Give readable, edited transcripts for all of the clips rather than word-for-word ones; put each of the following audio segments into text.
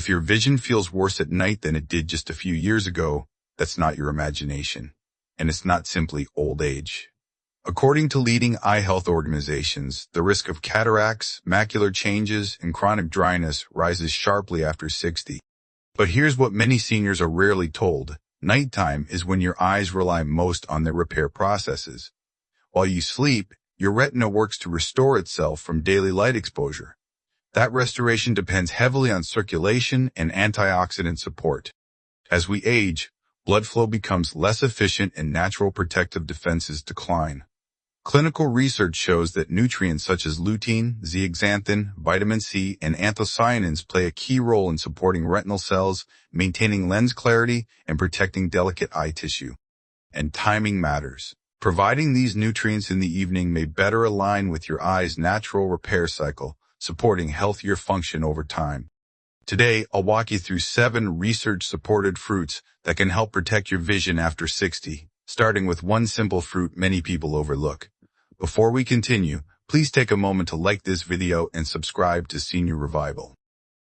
If your vision feels worse at night than it did just a few years ago, that's not your imagination, and it's not simply old age. According to leading eye health organizations, the risk of cataracts, macular changes, and chronic dryness rises sharply after 60. But here's what many seniors are rarely told. Nighttime is when your eyes rely most on their repair processes. While you sleep, your retina works to restore itself from daily light exposure. That restoration depends heavily on circulation and antioxidant support. As we age, blood flow becomes less efficient and natural protective defenses decline. Clinical research shows that nutrients such as lutein, zeaxanthin, vitamin C, and anthocyanins play a key role in supporting retinal cells, maintaining lens clarity, and protecting delicate eye tissue. And timing matters. Providing these nutrients in the evening may better align with your eye's natural repair cycle, supporting healthier function over time. Today, I'll walk you through 7 research-supported fruits that can help protect your vision after 60, starting with one simple fruit many people overlook. Before we continue, please take a moment to like this video and subscribe to Senior Revival,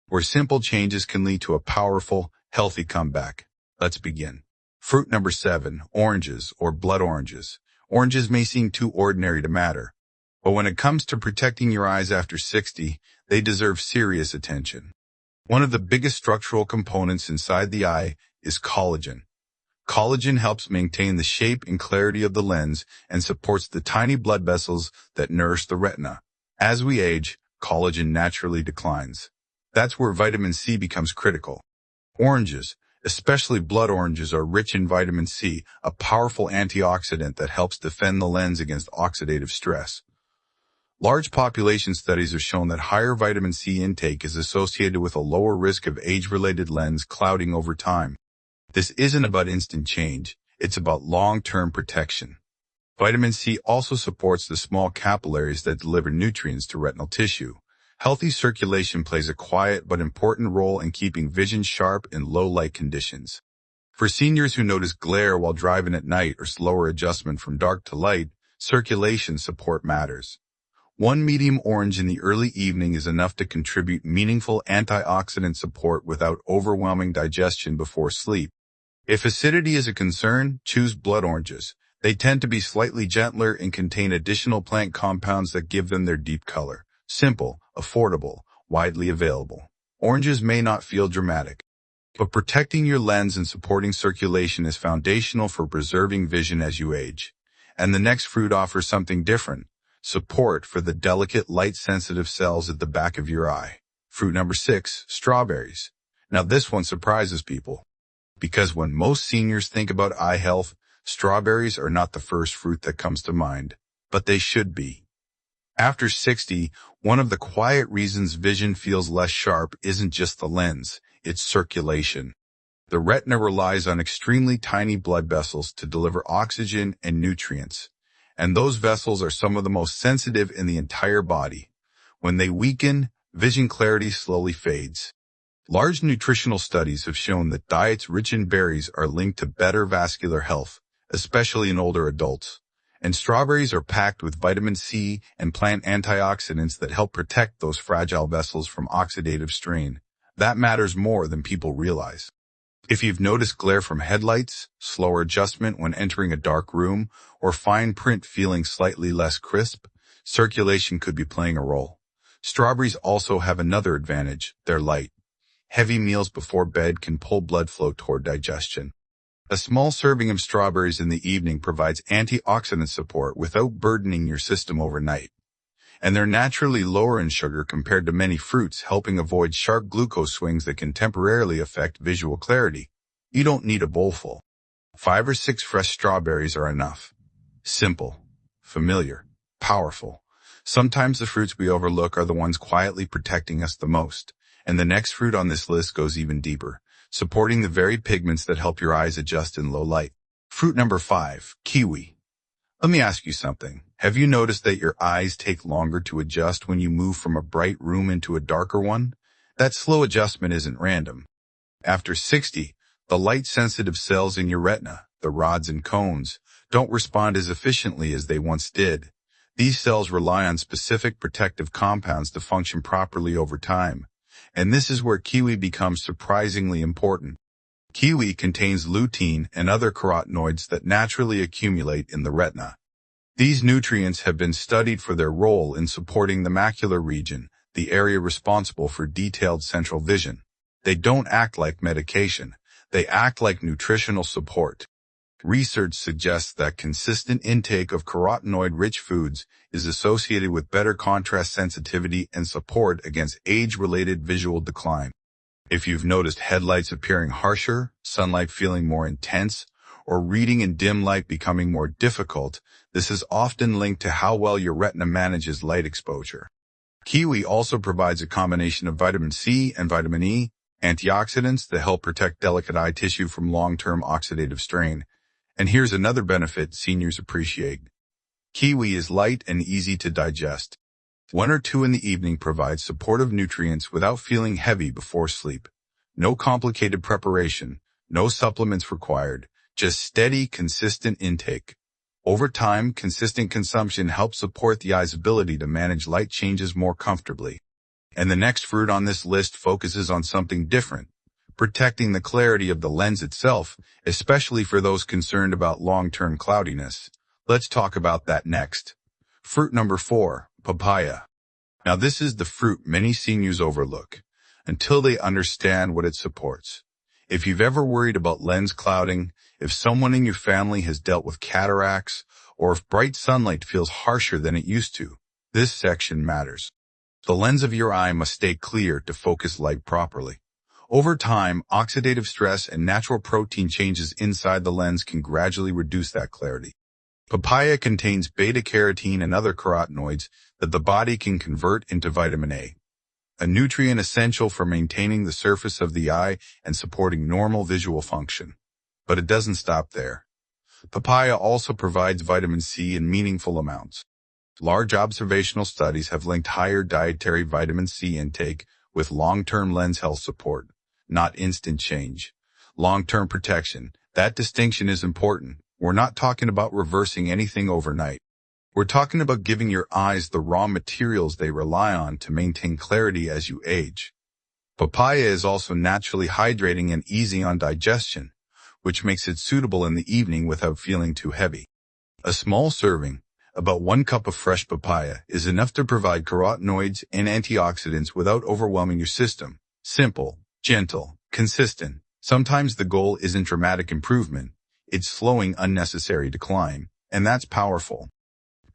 where simple changes can lead to a powerful, healthy comeback. Let's begin. Fruit number 7, oranges or blood oranges. Oranges may seem too ordinary to matter, but when it comes to protecting your eyes after 60, they deserve serious attention. One of the biggest structural components inside the eye is collagen. Collagen helps maintain the shape and clarity of the lens and supports the tiny blood vessels that nourish the retina. As we age, collagen naturally declines. That's where vitamin C becomes critical. Oranges, especially blood oranges, are rich in vitamin C, a powerful antioxidant that helps defend the lens against oxidative stress. Large population studies have shown that higher vitamin C intake is associated with a lower risk of age-related lens clouding over time. This isn't about instant change, it's about long-term protection. Vitamin C also supports the small capillaries that deliver nutrients to retinal tissue. Healthy circulation plays a quiet but important role in keeping vision sharp in low-light conditions. For seniors who notice glare while driving at night or slower adjustment from dark to light, circulation support matters. One medium orange in the early evening is enough to contribute meaningful antioxidant support without overwhelming digestion before sleep. If acidity is a concern, choose blood oranges. They tend to be slightly gentler and contain additional plant compounds that give them their deep color. Simple, affordable, widely available. Oranges may not feel dramatic, but protecting your lens and supporting circulation is foundational for preserving vision as you age. And the next fruit offers something different. Support for the delicate, light-sensitive cells at the back of your eye. Fruit number 6, strawberries. Now this one surprises people, because when most seniors think about eye health, strawberries are not the first fruit that comes to mind, but they should be. After 60, one of the quiet reasons vision feels less sharp isn't just the lens, it's circulation. The retina relies on extremely tiny blood vessels to deliver oxygen and nutrients, and those vessels are some of the most sensitive in the entire body. When they weaken, vision clarity slowly fades. Large nutritional studies have shown that diets rich in berries are linked to better vascular health, especially in older adults. And strawberries are packed with vitamin C and plant antioxidants that help protect those fragile vessels from oxidative strain. That matters more than people realize. If you've noticed glare from headlights, slower adjustment when entering a dark room, or fine print feeling slightly less crisp, circulation could be playing a role. Strawberries also have another advantage: they're light. Heavy meals before bed can pull blood flow toward digestion. A small serving of strawberries in the evening provides antioxidant support without burdening your system overnight. And they're naturally lower in sugar compared to many fruits, helping avoid sharp glucose swings that can temporarily affect visual clarity. You don't need a bowlful. 5 or 6 fresh strawberries are enough. Simple, familiar, powerful. Sometimes the fruits we overlook are the ones quietly protecting us the most. And the next fruit on this list goes even deeper, supporting the very pigments that help your eyes adjust in low light. Fruit number 5, kiwi. Let me ask you something. Have you noticed that your eyes take longer to adjust when you move from a bright room into a darker one? That slow adjustment isn't random. After 60, the light-sensitive cells in your retina, the rods and cones, don't respond as efficiently as they once did. These cells rely on specific protective compounds to function properly over time. And this is where kiwi becomes surprisingly important. Kiwi contains lutein and other carotenoids that naturally accumulate in the retina. These nutrients have been studied for their role in supporting the macular region, the area responsible for detailed central vision. They don't act like medication. They act like nutritional support. Research suggests that consistent intake of carotenoid-rich foods is associated with better contrast sensitivity and support against age-related visual decline. If you've noticed headlights appearing harsher, sunlight feeling more intense, or reading in dim light becoming more difficult, this is often linked to how well your retina manages light exposure. Kiwi also provides a combination of vitamin C and vitamin E, antioxidants that help protect delicate eye tissue from long-term oxidative strain. And here's another benefit seniors appreciate. Kiwi is light and easy to digest. 1 or 2 in the evening provides supportive nutrients without feeling heavy before sleep. No complicated preparation, no supplements required, just steady, consistent intake. Over time, consistent consumption helps support the eye's ability to manage light changes more comfortably. And the next fruit on this list focuses on something different, protecting the clarity of the lens itself, especially for those concerned about long-term cloudiness. Let's talk about that next. Fruit number 4, papaya. Now this is the fruit many seniors overlook until they understand what it supports. If you've ever worried about lens clouding, if someone in your family has dealt with cataracts, or if bright sunlight feels harsher than it used to, this section matters. The lens of your eye must stay clear to focus light properly. Over time, oxidative stress and natural protein changes inside the lens can gradually reduce that clarity. Papaya contains beta-carotene and other carotenoids that the body can convert into vitamin A, a nutrient essential for maintaining the surface of the eye and supporting normal visual function. But it doesn't stop there. Papaya also provides vitamin C in meaningful amounts. Large observational studies have linked higher dietary vitamin C intake with long-term lens health support, not instant change. Long-term protection, that distinction is important. We're not talking about reversing anything overnight. We're talking about giving your eyes the raw materials they rely on to maintain clarity as you age. Papaya is also naturally hydrating and easy on digestion, which makes it suitable in the evening without feeling too heavy. A small serving, about 1 cup of fresh papaya, is enough to provide carotenoids and antioxidants without overwhelming your system. Simple, gentle, consistent. Sometimes the goal isn't dramatic improvement. It's slowing unnecessary decline, and that's powerful.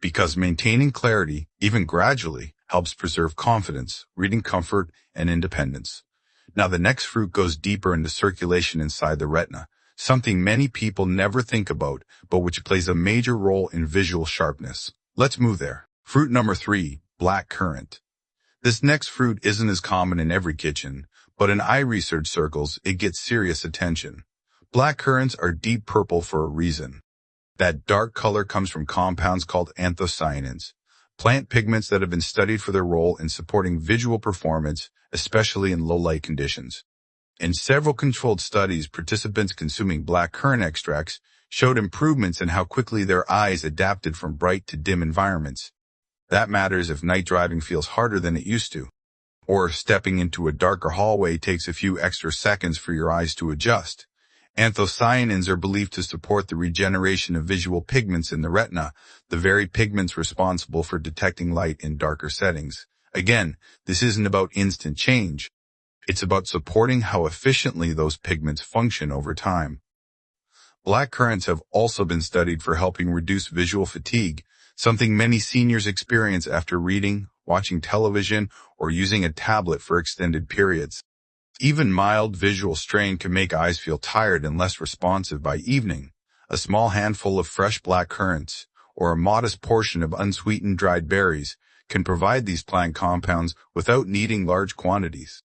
Because maintaining clarity, even gradually, helps preserve confidence, reading comfort, and independence. Now the next fruit goes deeper into circulation inside the retina, something many people never think about, but which plays a major role in visual sharpness. Let's move there. Fruit number 3, black currant. This next fruit isn't as common in every kitchen, but in eye research circles, it gets serious attention. Black currants are deep purple for a reason. That dark color comes from compounds called anthocyanins, plant pigments that have been studied for their role in supporting visual performance, especially in low-light conditions. In several controlled studies, participants consuming black currant extracts showed improvements in how quickly their eyes adapted from bright to dim environments. That matters if night driving feels harder than it used to, or if stepping into a darker hallway takes a few extra seconds for your eyes to adjust. Anthocyanins are believed to support the regeneration of visual pigments in the retina, the very pigments responsible for detecting light in darker settings. Again, this isn't about instant change. It's about supporting how efficiently those pigments function over time. Black currants have also been studied for helping reduce visual fatigue, something many seniors experience after reading, watching television, or using a tablet for extended periods. Even mild visual strain can make eyes feel tired and less responsive by evening. A small handful of fresh black currants, or a modest portion of unsweetened dried berries, can provide these plant compounds without needing large quantities.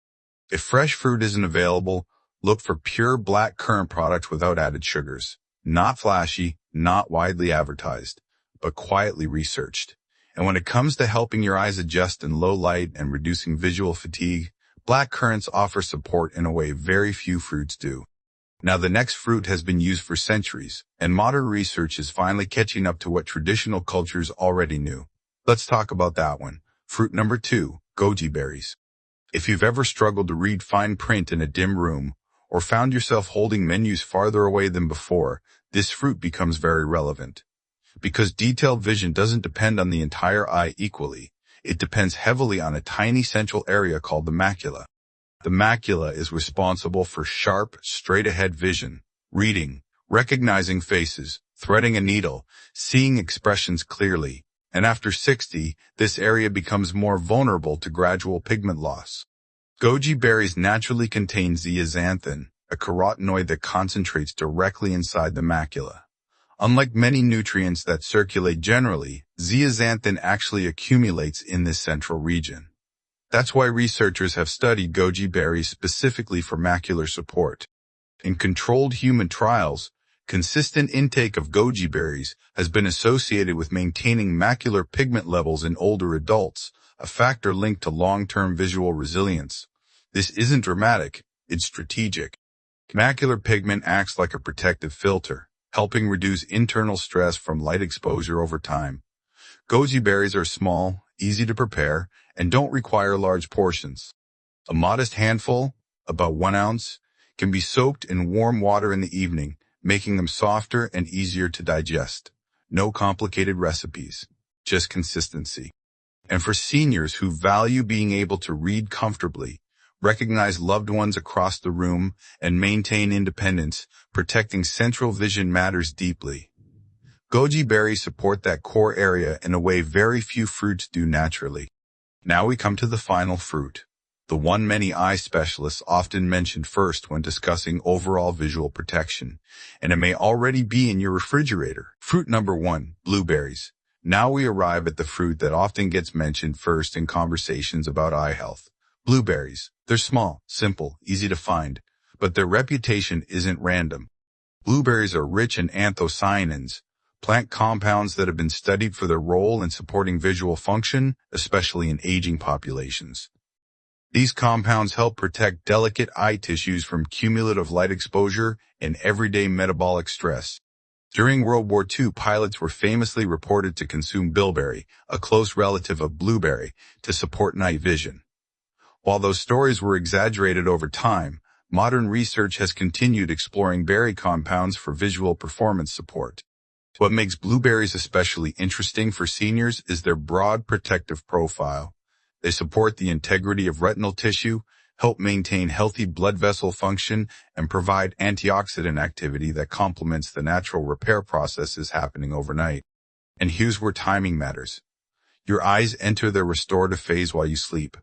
If fresh fruit isn't available, look for pure black currant products without added sugars. Not flashy, not widely advertised, but quietly researched. And when it comes to helping your eyes adjust in low light and reducing visual fatigue, black currants offer support in a way very few fruits do. Now the next fruit has been used for centuries, and modern research is finally catching up to what traditional cultures already knew. Let's talk about that one. Fruit number 2, goji berries. If you've ever struggled to read fine print in a dim room, or found yourself holding menus farther away than before, this fruit becomes very relevant. Because detailed vision doesn't depend on the entire eye equally, it depends heavily on a tiny central area called the macula. The macula is responsible for sharp, straight-ahead vision, reading, recognizing faces, threading a needle, seeing expressions clearly, and after 60, this area becomes more vulnerable to gradual pigment loss. Goji berries naturally contain zeaxanthin, a carotenoid that concentrates directly inside the macula. Unlike many nutrients that circulate generally, zeaxanthin actually accumulates in this central region. That's why researchers have studied goji berries specifically for macular support. In controlled human trials, consistent intake of goji berries has been associated with maintaining macular pigment levels in older adults, a factor linked to long-term visual resilience. This isn't dramatic, it's strategic. Macular pigment acts like a protective filter, helping reduce internal stress from light exposure over time. Goji berries are small, easy to prepare, and don't require large portions. A modest handful, about 1 ounce, can be soaked in warm water in the evening, making them softer and easier to digest. No complicated recipes, just consistency. And for seniors who value being able to read comfortably, recognize loved ones across the room, and maintain independence, protecting central vision matters deeply. Goji berries support that core area in a way very few fruits do naturally. Now we come to the final fruit, the one many eye specialists often mention first when discussing overall visual protection, and it may already be in your refrigerator. Fruit number 1, blueberries. Now we arrive at the fruit that often gets mentioned first in conversations about eye health. Blueberries. They're small, simple, easy to find, but their reputation isn't random. Blueberries are rich in anthocyanins, plant compounds that have been studied for their role in supporting visual function, especially in aging populations. These compounds help protect delicate eye tissues from cumulative light exposure and everyday metabolic stress. During World War II, pilots were famously reported to consume bilberry, a close relative of blueberry, to support night vision. While those stories were exaggerated over time, modern research has continued exploring berry compounds for visual performance support. What makes blueberries especially interesting for seniors is their broad protective profile. They support the integrity of retinal tissue, help maintain healthy blood vessel function, and provide antioxidant activity that complements the natural repair processes happening overnight. And here's where timing matters. Your eyes enter their restorative phase while you sleep.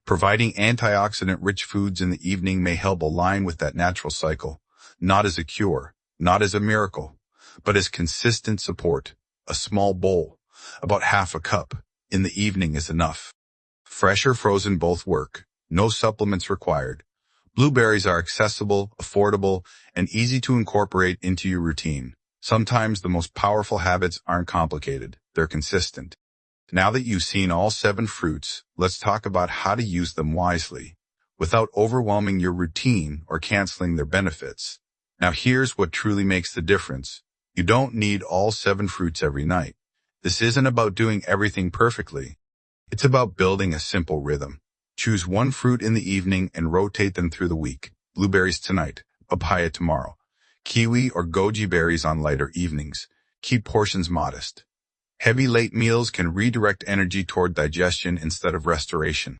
Providing antioxidant-rich foods in the evening may help align with that natural cycle, not as a cure, not as a miracle, but as consistent support. A small bowl, about half a cup, in the evening is enough. Fresh or frozen both work, no supplements required. Blueberries are accessible, affordable, and easy to incorporate into your routine. Sometimes the most powerful habits aren't complicated, they're consistent. Now that you've seen all 7 fruits, let's talk about how to use them wisely, without overwhelming your routine or canceling their benefits. Now here's what truly makes the difference. You don't need all 7 fruits every night. This isn't about doing everything perfectly. It's about building a simple rhythm. Choose 1 fruit in the evening and rotate them through the week. Blueberries tonight, papaya tomorrow, kiwi or goji berries on lighter evenings. Keep portions modest. Heavy late meals can redirect energy toward digestion instead of restoration.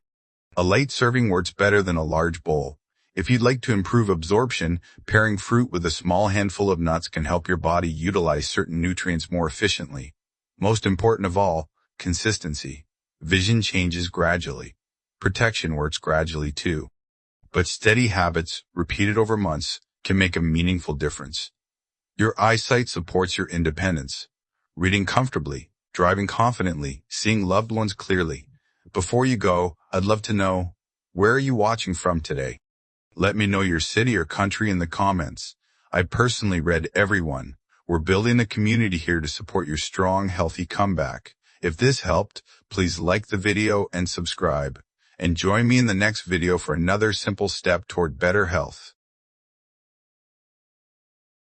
A light serving works better than a large bowl. If you'd like to improve absorption, pairing fruit with a small handful of nuts can help your body utilize certain nutrients more efficiently. Most important of all, consistency. Vision changes gradually. Protection works gradually too. But steady habits, repeated over months, can make a meaningful difference. Your eyesight supports your independence. Reading comfortably, driving confidently, seeing loved ones clearly. Before you go, I'd love to know, where are you watching from today? Let me know your city or country in the comments. I personally read everyone. We're building a community here to support your strong, healthy comeback. If this helped, please like the video and subscribe. And join me in the next video for another simple step toward better health.